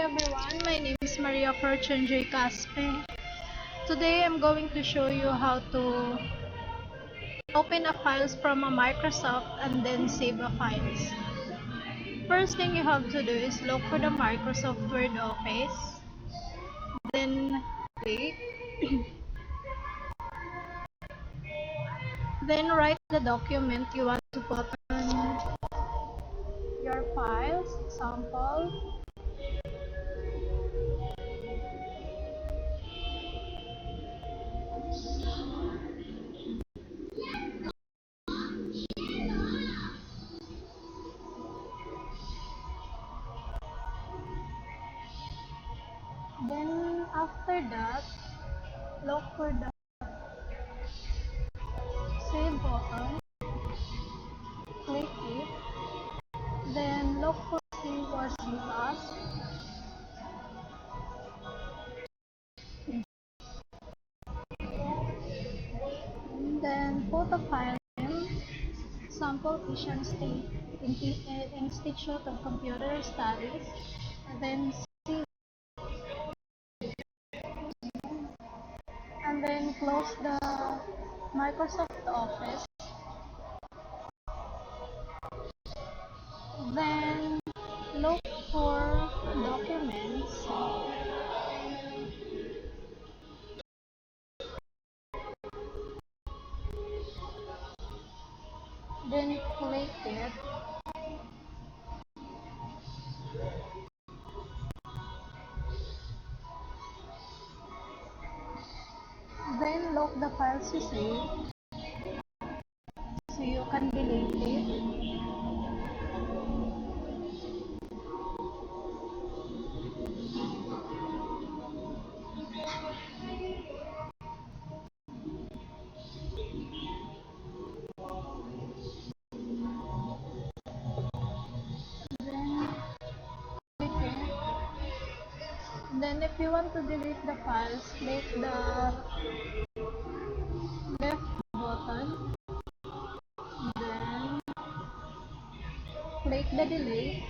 everyone, my name is Maria Fortune J. Caspe. Today I'm going to show you how to open a files from a Microsoft and then save a files. First thing you have to do is look for the Microsoft Word Office, then click, then write the document you want to put on your files, sample. Then after that, look for the save button, click it, then look for save or save as, then put a file name, Sample Asian State Institute of Computer Studies, and then save, and then close the Microsoft Office. Then look for documents, then click it, then look the files you save so you can delete it. Then if you want to delete the files, click the left button, then click the delete,